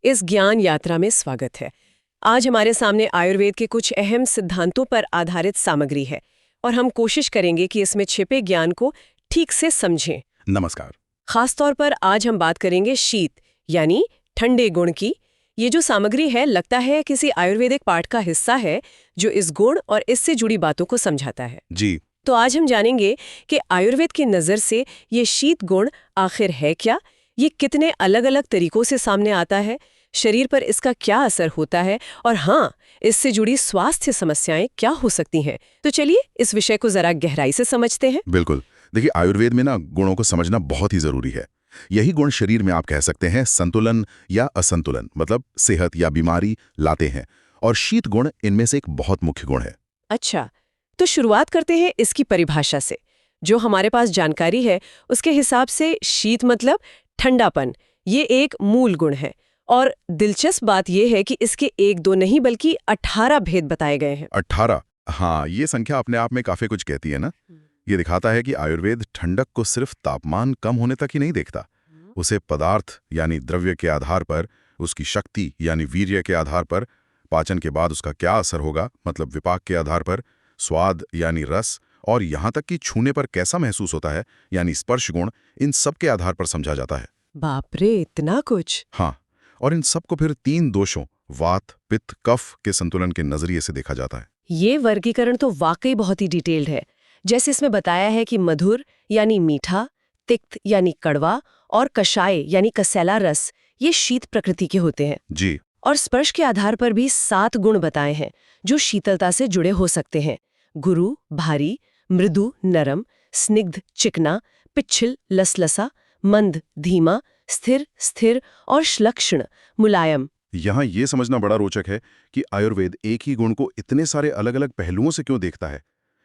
इस ज्ञान यात्रा में स्वागत है। आज हमारे सामने आयुर्वेद के कुछ अहम सिद्धांतों पर आधारित सामग्री है और हम कोशिश करेंगे कि इसमें छिपे ज्ञान को ठीक से समझें। नमस्कार। खासतौर पर आज हम बात करेंगे शीत यानी ठंडे गुण की। ये जो सामग्री है लगता है किसी आयुर्वेदिक पाठ का हिस्सा है जो इस गुण और इससे जुड़ी बातों को समझाता है। जी। तो आज हम जानेंगे कि आयुर्वेद की नज़र से ये शीत गुण आखिर है क्या, ये कितने अलग अलग तरीकों से सामने आता है, शरीर पर इसका क्या असर होता है और हाँ, इससे जुड़ी स्वास्थ्य समस्याएं क्या हो सकती हैं। तो चलिए इस विषय को जरा गहराई से समझते हैं। बिल्कुल। देखिए, आयुर्वेद में ना गुणों को समझना बहुत ही जरूरी है। यही गुण शरीर में आप कह सकते हैं संतुलन या असंतुलन, मतलब सेहत या बीमारी लाते हैं, और शीत गुण इनमें से एक बहुत मुख्य गुण है। अच्छा, तो शुरुआत करते हैं इसकी परिभाषा से। जो हमारे पास जानकारी है उसके हिसाब से शीत मतलब ठंडापन, ये एक मूल गुण है। और दिलचस्प बात यह है कि इसके एक दो नहीं बल्कि 18 भेद बताए गए हैं। 18? हाँ, ये संख्या अपने आप में काफी कुछ कहती है ना। ये दिखाता है कि आयुर्वेद ठंडक को सिर्फ तापमान कम होने तक ही नहीं देखता, उसे पदार्थ यानी द्रव्य के आधार पर, उसकी शक्ति यानी वीर्य के आधार पर, पाचन के बाद उसका क्या असर होगा मतलब विपाक के आधार पर, स्वाद यानी रस, और यहाँ तक कि छूने पर कैसा महसूस होता है यानी स्पर्श गुण, इन सब के आधार पर समझा जाता है। बाप रे, इतना कुछ! हाँ, और इन सब को फिर 3 दोषों वात, पित्त, कफ के संतुलन के नजरिए से देखा जाता है। ये वर्गीकरण तो वाकई बहुत ही डिटेल्ड है। जैसे इसमें बताया है कि मधुर यानी मीठा, तिक्त यानी कड़वा और कषाय यानी कसैला रस, ये शीत प्रकृति के होते हैं। जी। और स्पर्श के आधार पर भी 7 गुण बताए हैं जो शीतलता से जुड़े हो सकते हैं। गुरु भारी, मृदु नरम, स्निग्ध चिकना, पिच्छल लसलसा, मंद धीमा, स्थिर स्थिर और श्लक्षण मुलायम। यहाँ ये समझना बड़ा रोचक है कि आयुर्वेद एक ही गुण को इतने सारे अलग अलग पहलुओं से क्यों देखता है।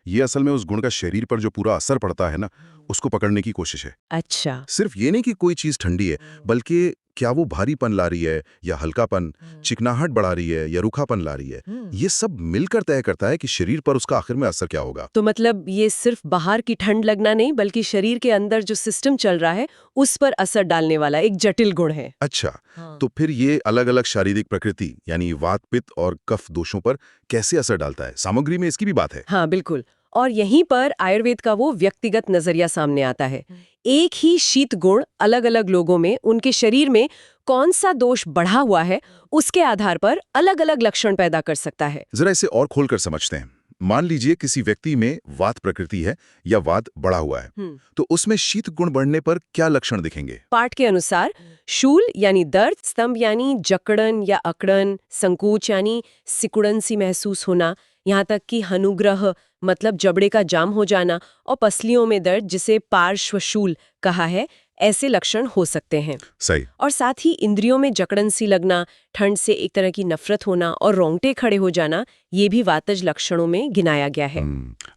ये असल में उस गुण का शरीर पर जो पूरा असर पड़ता है ना, उसको पकड़ने की कोशिश है। अच्छा। सिर्फ ये नहीं कि कोई चीज ठंडी है, बल्कि क्या वो भारीपन ला रही है या हल्कापन, चिकनाहट बढ़ा रही है या रूखापन ला रही है, ये सब मिलकर तय करता है कि शरीर पर उसका आखिर में असर क्या होगा। तो मतलब ये सिर्फ बाहर की ठंड लगना नहीं बल्कि शरीर के अंदर जो सिस्टम चल रहा है उस पर असर डालने वाला एक जटिल गुण है। अच्छा, तो फिर ये अलग अलग शारीरिक प्रकृति यानी वात, पित्त और कफ दोषों पर कैसे असर डालता है, सामग्री में इसकी भी बात है। हाँ बिल्कुल। और यहीं पर आयुर्वेद का वो व्यक्तिगत नजरिया सामने आता है। एक ही शीत गुण अलग अलग लोगों में उनके शरीर में कौन सा दोष बढ़ा हुआ है उसके आधार पर अलग अलग लक्षण पैदा कर सकता है। जरा इसे और खोलकर समझते हैं। मान लीजिए किसी व्यक्ति में वात प्रकृति है या वात बढ़ा हुआ है, तो उसमें शीत गुण बढ़ने पर क्या लक्षण दिखेंगे? पाठ के अनुसार शूल यानी दर्द, स्तंभ यानी जकड़न या अकड़न, संकोच यानी सिकुड़न सी महसूस होना, यहाँ तक कि हनुग्रह मतलब जबड़े का जाम हो जाना, और पसलियों में दर्द जिसे पार्श्वशूल कहा है, ऐसे लक्षण हो सकते हैं। सही। और साथ ही इंद्रियों में जकड़न सी लगना, ठंड से एक तरह की नफरत होना और रोंगटे खड़े हो जाना, ये भी वातज लक्षणों में गिनाया गया है।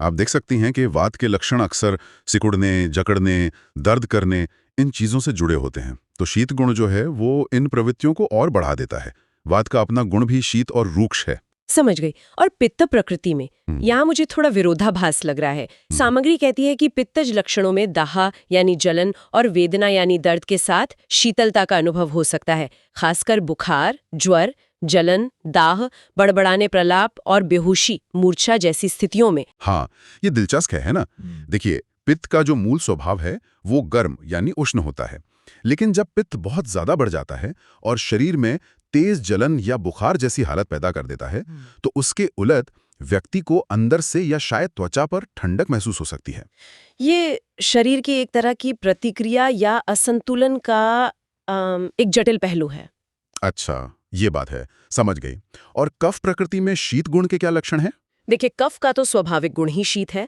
आप देख सकती हैं कि वात के लक्षण अक्सर सिकुड़ने, जकड़ने, दर्द करने, इन चीजों से जुड़े होते हैं। तो शीत गुण जो है वो इन प्रवृत्तियों को और बढ़ा देता है। वात का अपना गुण भी शीत और रूक्ष है। समझ गई। और पित्त प्रकृति में यहाँ मुझे थोड़ा विरोधाभास लग रहा है। सामग्री कहती है कि पित्तज लक्षणों में दाह यानी जलन और वेदना यानी दर्द के साथ शीतलता का अनुभव हो सकता है, खासकर बुखार, ज्वर, जलन, दाह, बड़बड़ाने प्रलाप और बेहोशी, मूर्छा जैसी स्थितियों में। हाँ, ये दिलचस्प है ना। देखिए, पित्त का जो मूल स्वभाव है वो गर्म यानी उष्ण होता है, लेकिन जब पित्त बहुत ज्यादा बढ़ जाता है और शरीर में तेज जलन या बुखार जैसी हालत पैदा कर देता है, तो उसके उलट व्यक्ति को अंदर से या शायद त्वचा पर ठंडक महसूस हो सकती है। ये शरीर की एक तरह की प्रतिक्रिया या असंतुलन का एक जटिल पहलू है। अच्छा, ये बात है, समझ गई। और कफ प्रकृति में शीत गुण के क्या लक्षण हैं? देखिए, कफ का तो स्वाभाविक गुण ही शीत है,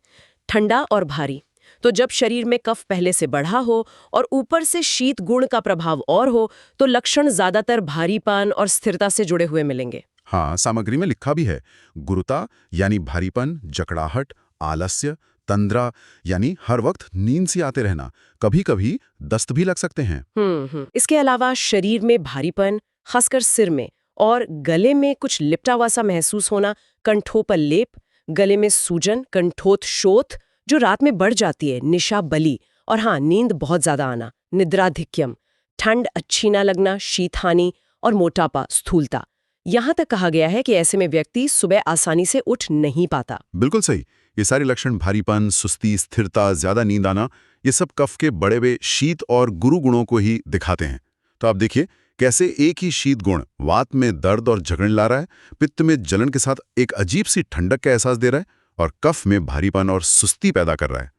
ठंडा और भारी। तो जब शरीर में कफ पहले से बढ़ा हो और ऊपर से शीत गुण का प्रभाव और हो, तो लक्षण ज्यादातर भारीपन और स्थिरता से जुड़े हुए मिलेंगे। हाँ, सामग्री में लिखा भी है, गुरुता यानी भारीपन, जकड़ाहट, आलस्य, तंद्रा यानी हर वक्त नींद से आते रहना, कभी-कभी दस्त भी लग सकते हैं। इसके अलावा शरीर में भारीपन, खासकर सिर में, और गले में कुछ लिपटा हुआ सा महसूस होना, कंठों पर लेप, गले में सूजन, कंठोत शोथ जो रात में बढ़ जाती है, निशा बली, और हाँ, नींद बहुत ज्यादा आना, निद्राधिक्यम, ठंड अच्छी ना लगना, शीत हानि, और मोटापा, स्थूलता। यहाँ तक कहा गया है कि ऐसे में व्यक्ति सुबह आसानी से उठ नहीं पाता। बिल्कुल सही। ये सारे लक्षण भारीपन, सुस्ती, स्थिरता, ज्यादा नींद आना, ये सब कफ के बड़े बड़े शीत और गुरु गुणों को ही दिखाते हैं। तो आप देखिए कैसे एक ही शीत गुण वात में दर्द और जकड़न ला रहा है, पित्त में जलन के साथ एक अजीब सी ठंडक का एहसास दे रहा है और कफ में भारीपन और सुस्ती पैदा कर रहा है।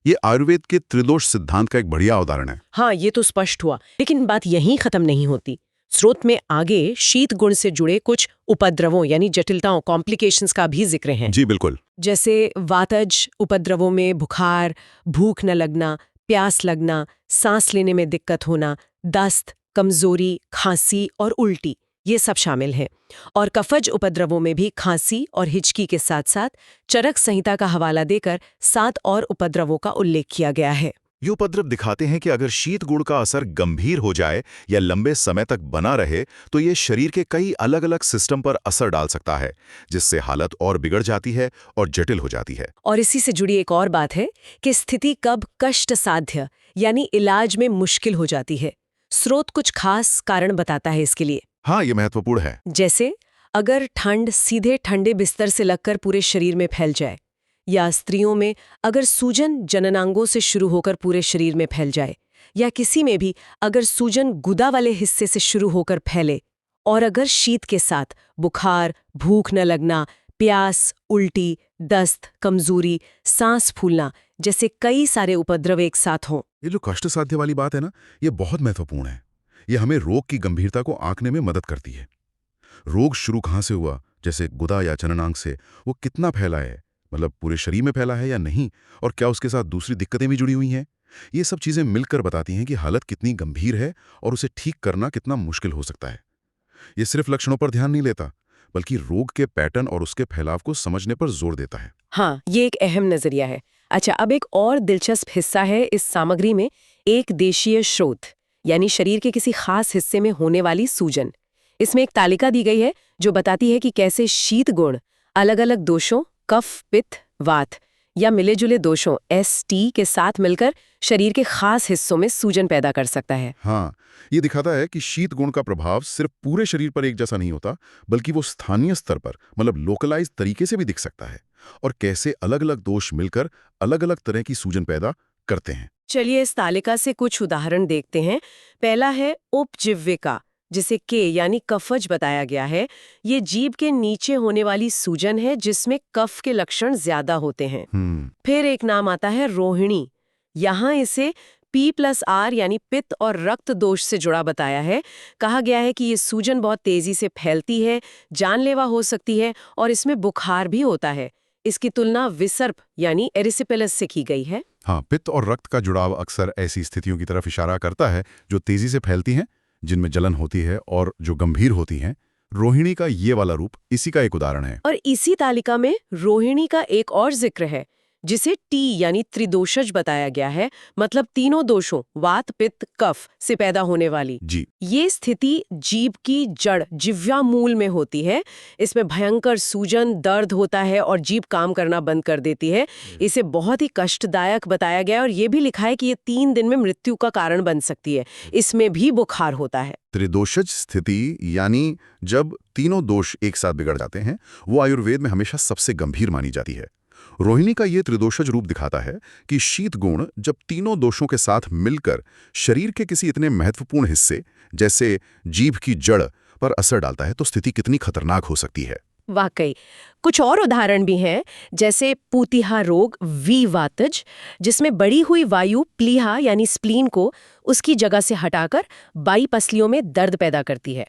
ये आयुर्वेद के त्रिदोष सिद्धांत का एक बढ़िया उदाहरण है। हाँ, ये तो स्पष्ट हुआ, लेकिन बात यहीं खत्म नहीं होती। स्रोत में आगे शीत गुण से जुड़े कुछ उपद्रवों यानी जटिलताओं, कॉम्प्लिकेशंस का भी जिक्र है। जी बिल्कुल। जैसे वातज उपद्रवों में बुखार, भूख न लगना, प्यास लगना, सांस लेने में दिक्कत होना, दस्त, कमजोरी, खांसी और उल्टी, ये सब शामिल हैं। और कफज उपद्रवों में भी खांसी और हिचकी के साथ साथ चरक संहिता का हवाला देकर 7 और उपद्रवों का उल्लेख किया गया है। ये उपद्रव दिखाते हैं कि अगर शीत गुण का असर गंभीर हो जाए या लंबे समय तक बना रहे तो ये शरीर के कई अलग अलग सिस्टम पर असर डाल सकता है, जिससे हालत और बिगड़ जाती है और जटिल हो जाती है। और इसी से जुड़ी एक और बात है कि स्थिति कब कष्ट साध्य यानी इलाज में मुश्किल हो जाती है। स्रोत कुछ खास कारण बताता है इसके लिए। हाँ, ये महत्वपूर्ण है। जैसे अगर ठंड सीधे ठंडे बिस्तर से लगकर पूरे शरीर में फैल जाए, या स्त्रियों में अगर सूजन जननांगों से शुरू होकर पूरे शरीर में फैल जाए, या किसी में भी अगर सूजन गुदा वाले हिस्से से शुरू होकर फैले, और अगर शीत के साथ बुखार, भूख न लगना, प्यास, उल्टी, दस्त, कमजोरी, सांस फूलना जैसे कई सारे उपद्रव एक साथ हों। ये जो कष्ट साध्य वाली बात है ना, ये बहुत महत्वपूर्ण है। ये हमें रोग की गंभीरता को आंकने में मदद करती है। रोग शुरू कहाँ से हुआ, जैसे गुदा या जननांग से, वो कितना फैला है, मतलब पूरे शरीर में फैला है या नहीं, और क्या उसके साथ दूसरी दिक्कतें भी जुड़ी हुई हैं। ये सब चीजें मिलकर बताती हैं कि हालत कितनी गंभीर है और उसे ठीक करना कितना मुश्किल हो सकता है। ये सिर्फ लक्षणों पर ध्यान नहीं लेता, बल्कि रोग के पैटर्न और उसके फैलाव को समझने पर जोर देता है। हाँ, ये एक अहम नजरिया है। अच्छा, अब एक और दिलचस्प हिस्सा है इस सामग्री में, एक देशीय स्रोत यानी शरीर के किसी खास हिस्से में होने वाली सूजन। इसमें एक तालिका दी गई है जो बताती है कि कैसे शीत गुण अलग अलग दोषों, कफ, पित्त, वात या मिले जुले दोषों ST के साथ मिलकर शरीर के खास हिस्सों में सूजन पैदा कर सकता है। हाँ, ये दिखाता है कि शीत गुण का प्रभाव सिर्फ पूरे शरीर पर एक जैसा नहीं होता, बल्कि वो स्थानीय स्तर पर, मतलब लोकलाइज तरीके से भी दिख सकता है, और कैसे अलग अलग दोष मिलकर अलग अलग तरह की सूजन पैदा करते हैं। चलिए इस तालिका से कुछ उदाहरण देखते हैं। पहला है उपजिह्विका, जिसे के यानी कफज बताया गया है। ये जीभ के नीचे होने वाली सूजन है जिसमें कफ के लक्षण ज्यादा होते हैं। फिर एक नाम आता है रोहिणी। यहाँ इसे P+R यानी पित्त और रक्त दोष से जुड़ा बताया है। कहा गया है कि ये सूजन बहुत तेजी से फैलती है, जानलेवा हो सकती है और इसमें बुखार भी होता है। इसकी तुलना विसर्प यानी एरिसिपेलस से की गई है। हाँ, पित्त और रक्त का जुड़ाव अक्सर ऐसी स्थितियों की तरफ इशारा करता है जो तेजी से फैलती हैं, जिनमें जलन होती है और जो गंभीर होती हैं। रोहिणी का ये वाला रूप इसी का एक उदाहरण है। और इसी तालिका में रोहिणी का एक और जिक्र है जिसे T यानी त्रिदोषज बताया गया है, मतलब तीनों दोषों वात, पित्त, कफ से पैदा होने वाली। जी। ये स्थिति जीभ की जड़ जिह्वा मूल में होती है। इसमें भयंकर सूजन, दर्द होता है और जीभ काम करना बंद कर देती है। इसे बहुत ही कष्टदायक बताया गया और ये भी लिखा है कि ये 3 दिन में मृत्यु का कारण बन सकती है। इसमें भी बुखार होता है। त्रिदोषज स्थिति यानी जब तीनों दोष एक साथ बिगड़ जाते हैं, वो आयुर्वेद में हमेशा सबसे गंभीर मानी जाती है। रोहिणी का ये त्रिदोषज रूप दिखाता है कि शीत गुण जब तीनों दोषों के साथ मिलकर शरीर के किसी इतने महत्वपूर्ण हिस्से जैसे जीभ की जड़ पर असर डालता है तो स्थिति कितनी खतरनाक हो सकती है। वाकई कुछ और उदाहरण भी हैं, जैसे पूतिहा रोग विवातज, जिसमें बढ़ी हुई वायु प्लीहा यानी स्प्लीन को उसकी जगह से हटाकर बाई पसलियों में दर्द पैदा करती है।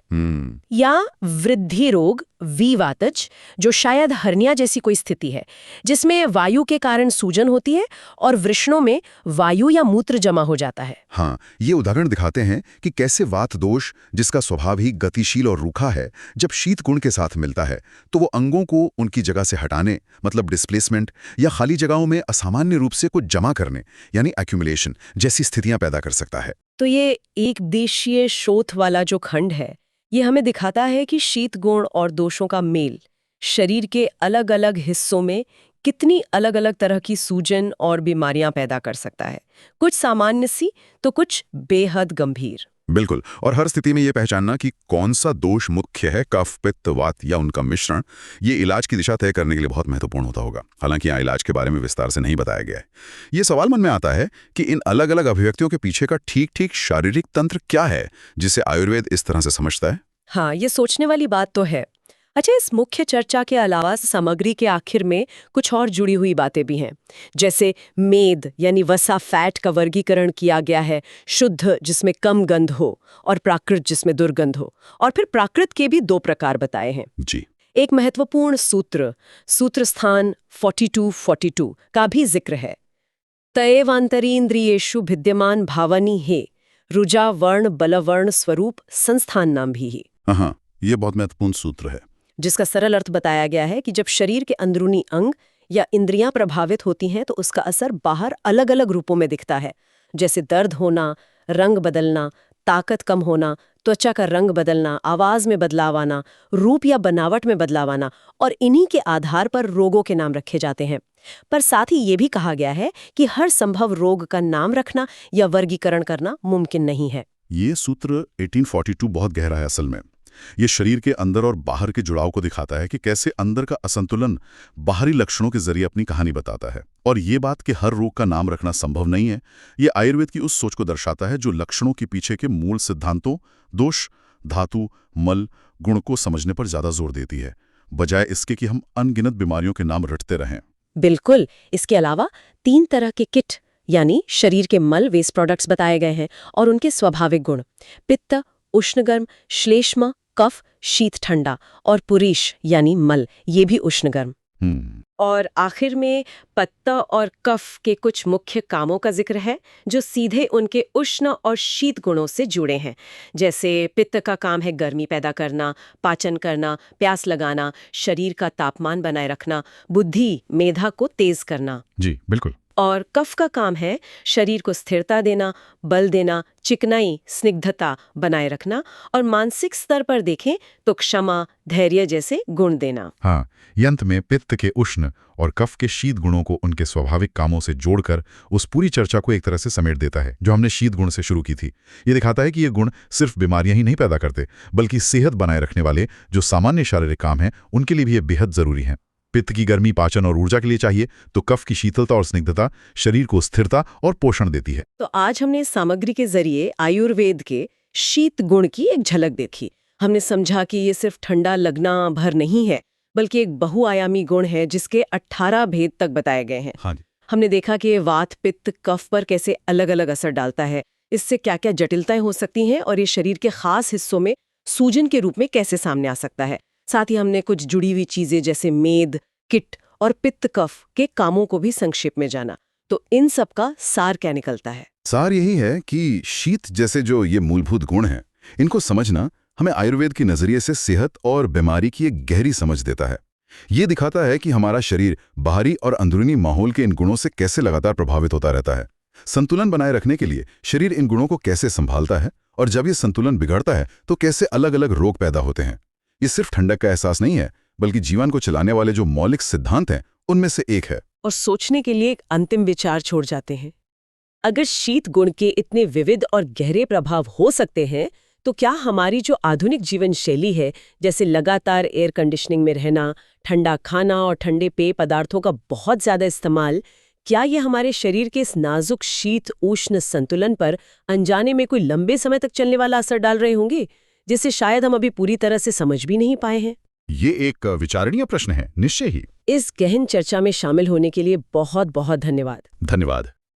या वृद्धि रोग विवातज, जो शायद हर्निया जैसी कोई स्थिति है जिसमें वायु के कारण सूजन होती है और वृषणों में वायु या मूत्र जमा हो जाता है। हाँ, ये उदाहरण दिखाते हैं कि कैसे वात दोष, जिसका स्वभाव ही गतिशील और रूखा है, जब शीत गुण के साथ मिलता है तो वो अंगों को उनकी जगह से हटाने, मतलब डिस्प्लेसमेंट, या खाली जगहों में असामान्य रूप से कुछ जमा करने यानी एक्यूमुलेशन जैसी स्थितियां पैदा कर सकता है। तो ये एक देशीय शोथ वाला जो खंड है, ये हमें दिखाता है कि शीत गुण और दोषों का मेल शरीर के अलग अलग हिस्सों में कितनी अलग अलग तरह की सूजन और बीमारियां पैदा कर सकता है, कुछ सामान्य सी तो कुछ बेहद गंभीर। बिल्कुल, और हर स्थिति में ये पहचानना कि कौन सा दोष मुख्य है, कफ, पित्त, वात या उनका मिश्रण, ये इलाज की दिशा तय करने के लिए बहुत महत्वपूर्ण होता होगा। हालांकि यहाँ इलाज के बारे में विस्तार से नहीं बताया गया है। ये सवाल मन में आता है कि इन अलग अलग अभिव्यक्तियों के पीछे का ठीक शारीरिक तंत्र क्या है, जिसे आयुर्वेद इस तरह से समझता है। हाँ, ये सोचने वाली बात तो है। अच्छा, इस मुख्य चर्चा के अलावा सामग्री के आखिर में कुछ और जुड़ी हुई बातें भी हैं, जैसे मेद यानी वसा फैट का वर्गीकरण किया गया है, शुद्ध जिसमें कम गंध हो और प्राकृत जिसमें दुर्गंध हो, और फिर प्राकृत के भी 2 प्रकार बताए हैं जी। एक महत्वपूर्ण सूत्र स्थान 4242 का भी जिक्र है। तयेवांतरीन्द्रियेषु विद्यमान भावनी हे रुजा वर्ण बलवर्ण स्वरूप संस्थान नाम भी ही। हाँ, ये बहुत महत्वपूर्ण सूत्र है, जिसका सरल अर्थ बताया गया है कि जब शरीर के अंदरूनी अंग या इंद्रियां प्रभावित होती हैं तो उसका असर बाहर अलग अलग रूपों में दिखता है, जैसे दर्द होना, रंग बदलना, ताकत कम होना, त्वचा का रंग बदलना, आवाज में बदलाव आना, रूप या बनावट में बदलाव आना, और इन्हीं के आधार पर रोगों के नाम रखे जाते हैं। पर साथ ही ये भी कहा गया है कि हर संभव रोग का नाम रखना या वर्गीकरण करना मुमकिन नहीं है। ये सूत्र 1842 बहुत गहरा है। असल में ये शरीर के अंदर और बाहर के जुड़ाव को दिखाता है कि कैसे अंदर का असंतुलन बाहरी लक्षणों के जरिए अपनी कहानी बताता है। और ये बात कि हर रोग का नाम रखना संभव नहीं है, ये आयुर्वेद की उस सोच को दर्शाता है जो लक्षणों के पीछे के मूल सिद्धांतों, दोष, धातु, मल, गुण को समझने पर ज्यादा जोर देती है, बजाय इसके कि हम अनगिनत बीमारियों के नाम रटते रहें। बिल्कुल। इसके अलावा 3 तरह के किट यानी शरीर के मल वेस्ट प्रोडक्ट्स बताए गए हैं और उनके स्वाभाविक गुण, पित्त, उष्णगर्म, श्लेष्म, कफ, शीत ठंडा, और पुरीश यानी मल, ये भी उष्णगर्म। और आखिर में पित्त और कफ के कुछ मुख्य कामों का जिक्र है जो सीधे उनके उष्ण और शीत गुणों से जुड़े हैं। जैसे पित्त का काम है गर्मी पैदा करना, पाचन करना, प्यास लगाना, शरीर का तापमान बनाए रखना, बुद्धि मेधा को तेज करना। जी बिल्कुल। और कफ का काम है शरीर को स्थिरता देना, बल देना, चिकनाई, स्निग्धता बनाए रखना, और मानसिक स्तर पर देखें तो क्षमा, धैर्य जैसे गुण देना। हाँ, यंत्र में पित्त के उष्ण और कफ के शीत गुणों को उनके स्वाभाविक कामों से जोड़कर उस पूरी चर्चा को एक तरह से समेट देता है जो हमने शीत गुण से शुरू की थी। ये दिखाता है कि ये गुण सिर्फ बीमारियां ही नहीं पैदा करते, बल्कि सेहत बनाए रखने वाले जो सामान्य शारीरिक काम हैं उनके लिए भी ये बेहद जरूरी हैं। पित्त की गर्मी पाचन और ऊर्जा के लिए चाहिए, तो कफ की शीतलता और स्निग्धता शरीर को स्थिरता और पोषण देती है। तो आज हमने इस सामग्री के जरिए आयुर्वेद के शीत गुण की एक झलक देखी। हमने समझा कि ये सिर्फ ठंडा लगना भर नहीं है, बल्कि एक बहुआयामी गुण है जिसके 18 भेद तक बताए गए हैं। हाँ जी। हमने देखा कि ये वात, पित्त, कफ पर कैसे अलग अलग असर डालता है, इससे क्या क्या जटिलताएं हो सकती हैं, और ये शरीर के खास हिस्सों में सूजन के रूप में कैसे सामने आ सकता है। साथ ही हमने कुछ जुड़ी हुई चीजें जैसे मेद, किट और पित्त कफ के कामों को भी संक्षेप में जाना। तो इन सब का सार क्या निकलता है? सार यही है कि शीत जैसे जो ये मूलभूत गुण हैं, इनको समझना हमें आयुर्वेद के नजरिए से सेहत और बीमारी की एक गहरी समझ देता है। ये दिखाता है कि हमारा शरीर बाहरी और अंदरूनी माहौल के इन गुणों से कैसे लगातार प्रभावित होता रहता है। संतुलन बनाए रखने के लिए शरीर इन गुणों को कैसे संभालता है, और जब ये संतुलन बिगड़ता है तो कैसे अलग अलग रोग पैदा होते हैं। ये सिर्फ ठंडक का एहसास नहीं है, बल्कि जीवन को चलाने वाले जो मौलिक सिद्धांत हैं उनमें से एक है। और सोचने के लिए एक अंतिम विचार छोड़ जाते हैं। अगर शीत गुण के इतने विविध और गहरे प्रभाव हो सकते हैं, तो क्या हमारी जो आधुनिक जीवन शैली है, जैसे लगातार एयर कंडीशनिंग में रहना, ठंडा खाना और ठंडे पेय पदार्थों का बहुत ज्यादा इस्तेमाल, क्या ये हमारे शरीर के इस नाजुक शीत उष्ण संतुलन पर अनजाने में कोई लंबे समय तक चलने वाला असर डाल रहे होंगे, जिसे शायद हम अभी पूरी तरह से समझ भी नहीं पाए हैं? ये एक विचारणीय प्रश्न है, निश्चय ही। इस गहन चर्चा में शामिल होने के लिए बहुत बहुत धन्यवाद। धन्यवाद।